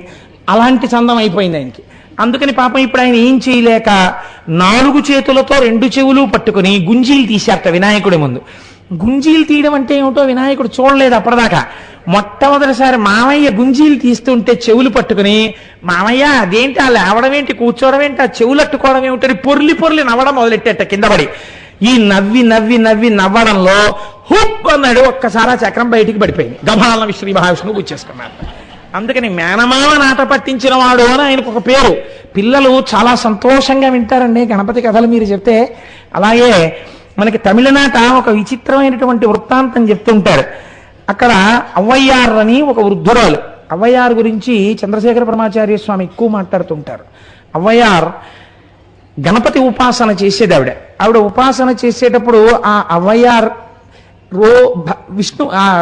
అలాంటి చందం అయిపోయింది ఆయనకి. అందుకని పాపం ఇప్పుడు ఆయన ఏం చేయలేక 4 చేతులతో 2 చెవులు పట్టుకుని గుంజీలు తీశారట వినాయకుడి ముందు. గుంజీలు తీయడం అంటే ఏమిటో వినాయకుడు చూడలేదు అప్పటిదాకా. మొట్టమొదటిసారి మామయ్య గుంజీలు తీస్తుంటే చెవులు పట్టుకుని, మామయ్య అదేంటి ఆ లేవడం ఏంటి, కూర్చోవడం ఏంటి, ఆ చెవులు అట్టుకోవడం ఏమిటని పొర్లి నవ్వడం మొదలెట్టేట కింద పడి. ఈ నవ్వడంలో హుప్ అన్నాడు. ఒక్కసారి ఆ చక్రం బయటికి పడిపోయింది. గభాలన శ్రీ మహావిష్ణువు గుచ్చేసుకున్నారు. అందుకని మేనమామ నాట పట్టించిన వాడు అని ఆయనకు ఒక పేరు. పిల్లలు చాలా సంతోషంగా వింటారండి గణపతి కథలు మీరు చెప్తే. అలాగే మనకి తమిళనాట ఒక విచిత్రమైనటువంటి వృత్తాంతం చెప్తుంటారు. అక్కడ అవ్వయ్యార్ అని ఒక వృద్ధురాలు. అవ్వయ్యార్ గురించి చంద్రశేఖర పరమాచార్య స్వామి ఎక్కువ మాట్లాడుతుంటారు. అవ్వయ్యార్ గణపతి ఉపాసన చేసేది ఆవిడ ఉపాసన చేసేటప్పుడు ఆ అవ్వయ్యార్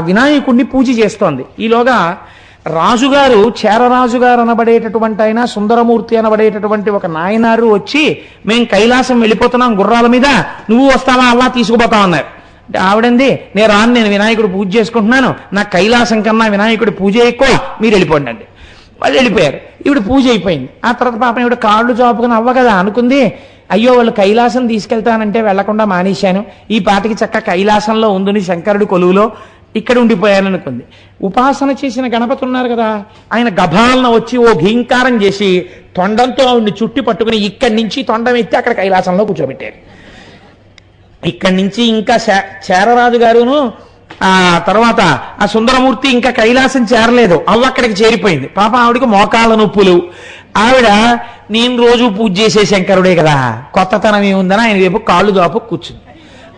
వినాయకుడిని పూజ చేస్తోంది. ఈలోగా రాజుగారు, చేరరాజుగారు అనబడేటటువంటి ఆయన, సుందరమూర్తి అనబడేటటువంటి ఒక నాయనారు వచ్చి, మేము కైలాసం వెళ్ళిపోతున్నాం గుర్రాల మీద, నువ్వు వస్తావా అలా తీసుకుపోతావు అన్నారు. అంటే ఆవిడంది, నేను వినాయకుడు పూజ చేసుకుంటున్నాను, నాకు కైలాసం కన్నా వినాయకుడి పూజ ఎక్కువ, మీరు వెళ్ళిపోండి అండి. వాళ్ళు వెళ్ళిపోయారు. ఈవిడ పూజ అయిపోయింది. ఆ తర్వాత పాపం ఈవిడ కాళ్ళు చాపుకుని అవ్వ కదా అనుకుంది, అయ్యో వాళ్ళు కైలాసం తీసుకెళ్తానంటే వెళ్లకుండా మానేశాను, ఈ పాటికి చక్క కైలాసంలో ఉందని శంకరుడి కొలువులో ఇక్కడ ఉండిపోయాను అనుకుంది. ఉపాసన చేసిన గణపతి ఉన్నారు కదా, ఆయన గభాలన వచ్చి ఓ ఘీంకారం చేసి తొండంతో ఆవిడ్ని చుట్టి పట్టుకుని ఇక్కడి నుంచి తొండం ఎత్తి అక్కడ కైలాసంలో కూర్చోబెట్టారు. ఇక్కడి నుంచి ఇంకా చేరరాజు గారును ఆ తర్వాత ఆ సుందరమూర్తి ఇంకా కైలాసం చేరలేదు, అవ్వ అక్కడికి చేరిపోయింది. పాప ఆవిడకి మోకాళ్ళ నొప్పులు. ఆవిడ నేను రోజు పూజ చేసే శంకరుడే కదా, కొత్తతనం ఏముందని ఆయన వైపు కాళ్ళు దాపు కూర్చుంది.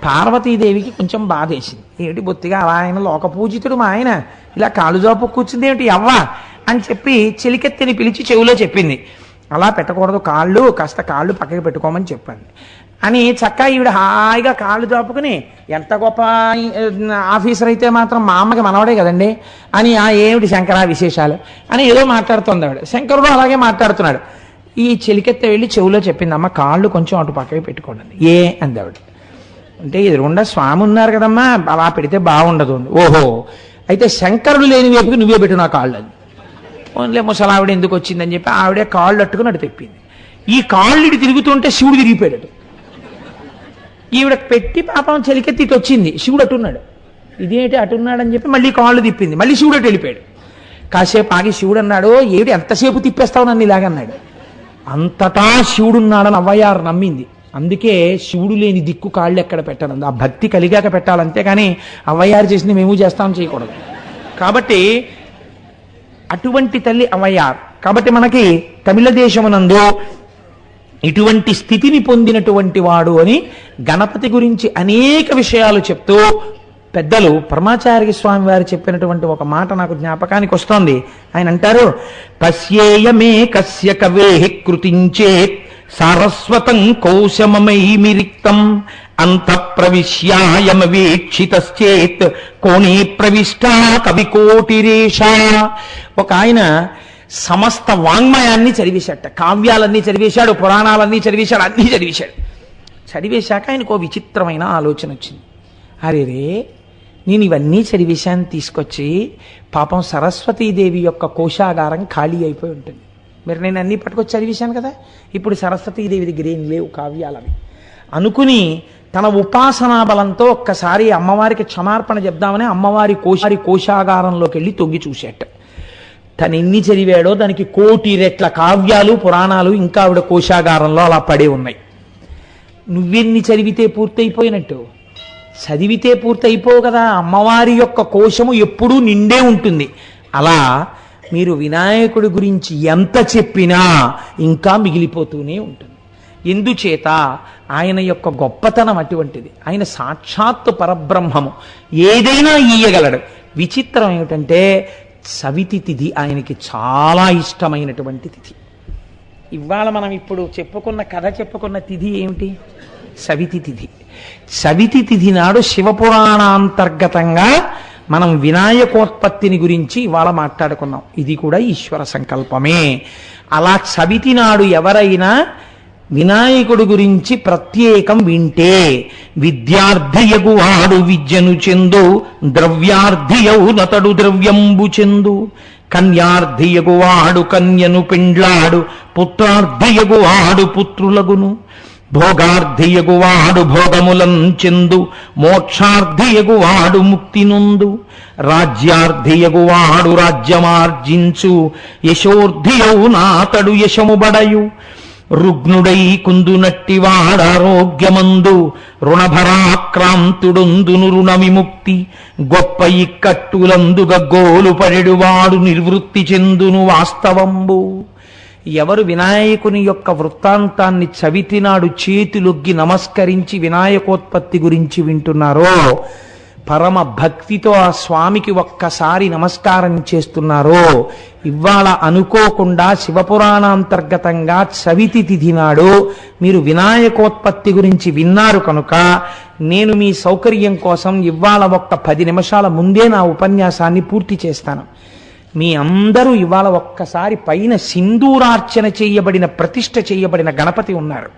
పార్వతీదేవికి కొంచెం బాధేసింది. ఏమిటి బొత్తిగా అలా ఆయన లోకపూజితుడు మా ఆయన ఇలా కాళ్ళు జాపు కూర్చుంది ఏమిటి అవ్వ అని చెప్పి చెలికెత్తిని పిలిచి చెవిలో చెప్పింది. అలా పెట్టకూడదు, కాళ్ళు కాస్త కాళ్ళు పక్కకి పెట్టుకోమని చెప్పండి అని. చక్కా ఈవిడ హాయిగా కాళ్ళు చాపుకుని, ఎంత గొప్ప ఆఫీసర్ అయితే మాత్రం మా అమ్మకి మనవడే కదండి అని, ఆ ఏమిటి శంకర విశేషాలు అని ఏదో మాట్లాడుతుంది ఆవిడ. శంకరుడు అలాగే మాట్లాడుతున్నాడు. ఈ చెలికెత్త వెళ్ళి చెవిలో చెప్పింది, అమ్మ కాళ్ళు కొంచెం అటు పక్కకి పెట్టుకోండి. ఏ అంది ఆవిడ. అంటే ఎదురుగుండా స్వామి ఉన్నారు కదమ్మా, అలా పెడితే బాగుండదు. ఓహో అయితే శంకరుడు లేని వైపుకి నువ్వే పెట్టు నా కాళ్ళు అది. ఓన్లే ముసలావిడ ఎందుకు వచ్చిందని చెప్పి ఆవిడే కాళ్ళు అట్టుకుని అటు తెప్పింది. ఈ కాళ్ళు ఇటు తిరుగుతుంటే శివుడు తిరిగిపోయాడు. ఈవిడ పెట్టి పాపం చెలికెత్తి ఇటు వచ్చింది, శివుడు అటున్నాడు. ఇదేంటి అటున్నాడని చెప్పి మళ్ళీ కాళ్ళు తిప్పింది, మళ్ళీ శివుడు అటు వెళ్ళిపోయాడు. కాసేపు ఆగి శివుడు అన్నాడు, ఏమిటి ఎంతసేపు తిప్పేస్తావు నన్ను ఇలాగన్నాడు. అంతటా శివుడున్నాడని అవ్వయ్యారు నమ్మింది. అందుకే శివుడు లేని దిక్కు కాళ్ళు ఎక్కడ పెట్టను, ఆ భక్తి కలిగాక పెట్టాలి, అంతేగాని అవ్వయ్యారు చేసింది మేము చేస్తాం చేయకూడదు. కాబట్టి అటువంటి తల్లి అవ్వయ్యారు. కాబట్టి మనకి తమిళ దేశమునందు ఇటువంటి స్థితిని పొందినటువంటి వాడు అని గణపతి గురించి అనేక విషయాలు చెప్తూ పెద్దలు పరమాచార్య స్వామి వారు చెప్పినటువంటి ఒక మాట నాకు జ్ఞాపకానికి వస్తోంది. ఆయన అంటారు, పశ్యేయమే కస్య కవే కృతించేత్ సారస్వతం కౌశమమై మిరిక్తం అంత ప్రవిశ్యాయమ వీక్షితశ్చేత్ కోణే ప్రవిష్టా కవికోటిరేష. ఒక ఆయన సమస్త వాంగ్మయాన్ని చదివేశాట, కావ్యాలన్నీ చదివేశాడు, పురాణాలన్నీ చదివేశాడు, అన్నీ చదివేశాడు. చదివేశాక ఆయనకు ఓ విచిత్రమైన ఆలోచన వచ్చింది. అరే నేను ఇవన్నీ చదివేశాను, తీసుకొచ్చి పాపం సరస్వతీదేవి యొక్క కోశాగారం ఖాళీ అయిపోయి ఉంటుంది. మీరు నేను అన్నీ పట్టుకొచ్చి చదివేశాను కదా, ఇప్పుడు సరస్వతీదేవి దగ్గర ఏం లేవు కావ్యాలవి అనుకుని తన ఉపాసనా బలంతో ఒక్కసారి అమ్మవారికి క్షమార్పణ చెప్దామని అమ్మవారి కోశాగారంలోకి వెళ్ళి తొంగి చూశాట. తను ఎన్ని చదివాడో దానికి 1,000,000 రెట్ల కావ్యాలు పురాణాలు ఇంకా ఆవిడ కోశాగారంలో అలా పడే ఉన్నాయి. నువ్వెన్ని చదివితే పూర్తయిపోయినట్టు? చదివితే పూర్తయిపోవు కదా, అమ్మవారి యొక్క కోశము ఎప్పుడూ నిండే ఉంటుంది. అలా మీరు వినాయకుడి గురించి ఎంత చెప్పినా ఇంకా మిగిలిపోతూనే ఉంటుంది. ఎందుచేత ఆయన యొక్క గొప్పతనం అటువంటిది. ఆయన సాక్షాత్తు పరబ్రహ్మము, ఏదైనా ఇయ్యగలడు. విచిత్రం ఏమిటంటే సవితి తిథి ఆయనకి చాలా ఇష్టమైనటువంటి తిథి. ఇవాళ మనం ఇప్పుడు చెప్పుకున్న తిథి ఏమిటి? సవితి తిథి. సవితి తిథి నాడు శివపురాణాంతర్గతంగా మనం వినాయకోత్పత్తిని గురించి ఇవాళ మాట్లాడుకున్నాం. ఇది కూడా ఈశ్వర సంకల్పమే. అలా సవితి నాడు ఎవరైనా వినాయకుడి గురించి ప్రత్యేకం వింటే విద్యార్థియగు వాడు విద్యను చెందు, ద్రవ్యార్థియవు నతడు ద్రవ్యంబు చెందు, కన్యార్థియగు వాడు కన్యను పెండ్లాడు, పుత్రార్థియగు వాడు పుత్రులగును, భోగార్థియగు వాడు భోగములం చెందు, మోక్షార్థియగు వాడు ముక్తి నొందు, రాజ్యార్థియగు వాడు రాజ్యమార్జించు, యశోర్థియవు నాతడు యశముబడయు, రుగ్నుడై కుందునట్టి వాడారోగ్యమందు, రుణభరాక్రాంతుడొందును రుణ విముక్తి, గొప్ప ఇక్కట్టులందు గగ్గోలు పడెడువాడు నిర్వృత్తి చెందును వాస్తవంబు. ఎవరు వినాయకుని యొక్క వృత్తాంతాన్ని చవితినాడు చేతులొగ్గి నమస్కరించి వినాయకోత్పత్తి గురించి వింటున్నారో, పరమ భక్తితో ఆ స్వామికి ఒక్కసారి నమస్కారం చేస్తున్నారో, ఇవాళ అనుకోకుండా శివపురాణాంతర్గతంగా చవితి తిథి నాడు మీరు వినాయకోత్పత్తి గురించి విన్నారు కనుక నేను మీ సౌకర్యం కోసం ఇవాళ ఒక్క 10 నిమిషాల ముందే నా ఉపన్యాసాన్ని పూర్తి చేస్తాను. మీ అందరూ ఇవాళ ఒక్కసారి పైన సింధూరార్చన చేయబడిన ప్రతిష్ఠ చేయబడిన గణపతి ఉన్నారు.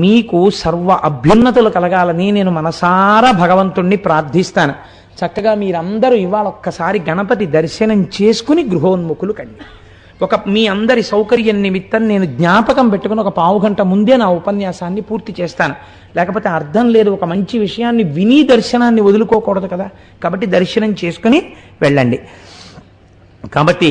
మీకు సర్వ అభ్యున్నతులు కలగాలని నేను మనసారా భగవంతుణ్ణి ప్రార్థిస్తాను. చక్కగా మీరందరూ ఇవాళ ఒక్కసారి గణపతి దర్శనం చేసుకుని గృహోన్ముఖులు కండి. మీ అందరి సౌకర్యం నిమిత్తం నేను జ్ఞాపకం పెట్టుకుని ఒక 1/2 గంట ముందే నా ఉపన్యాసాన్ని పూర్తి చేస్తాను. లేకపోతే అర్థం లేదు. ఒక మంచి విషయాన్ని విని దర్శనాన్ని వదులుకోకూడదు కదా. కాబట్టి దర్శనం చేసుకుని వెళ్ళండి. కాబట్టి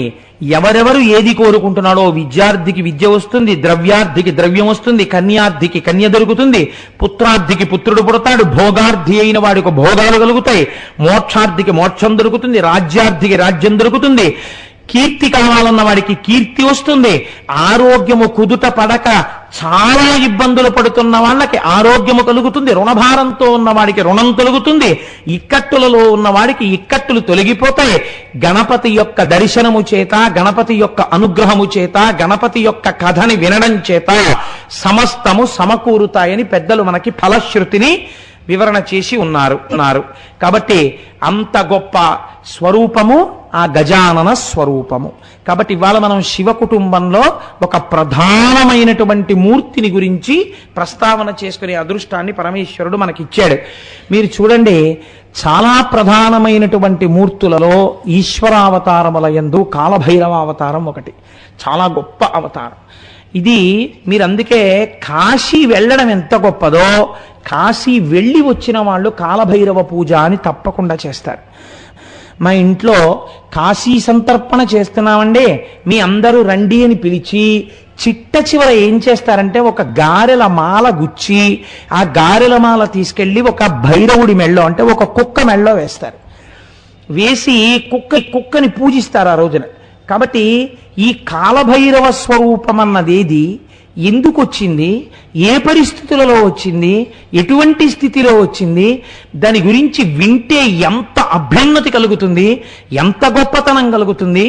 ఎవరెవరు ఏది కోరుకుంటున్నాడో, విద్యార్థికి విద్య వస్తుంది, ద్రవ్యార్థికి ద్రవ్యం వస్తుంది, కన్యార్థికి కన్య దొరుకుతుంది, పుత్రార్థికి పుత్రుడు పుడతాడు, భోగార్థి అయిన వాడికి భోగాలు కలుగుతాయి, మోక్షార్థికి మోక్షం దొరుకుతుంది, రాజ్యార్థికి రాజ్యం దొరుకుతుంది, కీర్తి కావాలన్న వాడికి కీర్తి వస్తుంది, ఆరోగ్యము కుదుట పడక చాలా ఇబ్బందులు పడుతున్న వాళ్ళకి ఆరోగ్యము కలుగుతుంది, రుణభారంతో ఉన్న వాడికి రుణం తొలుగుతుంది, ఇక్కట్టులలో ఉన్న వాడికి ఇక్కట్టులు తొలగిపోతాయి. గణపతి యొక్క దర్శనము చేత, గణపతి యొక్క అనుగ్రహము చేత, గణపతి యొక్క కథని వినడం చేత సమస్తము సమకూరుతాయని పెద్దలు మనకి ఫలశ్రుతిని వివరణ చేసి ఉన్నారు. కాబట్టి అంత గొప్ప స్వరూపము ఆ గజానన స్వరూపము. కాబట్టి ఇవాళ మనం శివ కుటుంబంలో ఒక ప్రధానమైనటువంటి మూర్తిని గురించి ప్రస్తావన చేసుకునే అదృష్టాన్ని పరమేశ్వరుడు మనకిచ్చాడు. మీరు చూడండి, చాలా ప్రధానమైనటువంటి మూర్తులలో ఈశ్వరావతారముల యందు కాలభైరవ అవతారం ఒకటి. చాలా గొప్ప అవతారం ఇది. మీరు అందుకే కాశీ వెళ్ళడం ఎంత గొప్పదో, కాశీ వెళ్ళి వచ్చిన వాళ్ళు కాలభైరవ పూజ అని తప్పకుండా చేస్తారు. మా ఇంట్లో కాశీ సంతర్పణ చేస్తున్నామండి, మీ అందరూ రండి అని పిలిచి చిట్ట చివర ఏం చేస్తారంటే ఒక గారెల మాల గుచ్చి ఆ గారెల మాల తీసుకెళ్ళి ఒక భైరవుడి మెళ్ళో, అంటే ఒక కుక్క మెళ్ళో వేస్తారు. వేసి కుక్కని పూజిస్తారు ఆ రోజున. కాబట్టి ఈ కాలభైరవ స్వరూపం అన్నదేది, ఎందుకు వచ్చింది, ఏ పరిస్థితులలో వచ్చింది, ఎటువంటి స్థితిలో వచ్చింది, దాని గురించి వింటే ఎంత అభ్యున్నతి కలుగుతుంది, ఎంత గొప్పతనం కలుగుతుంది.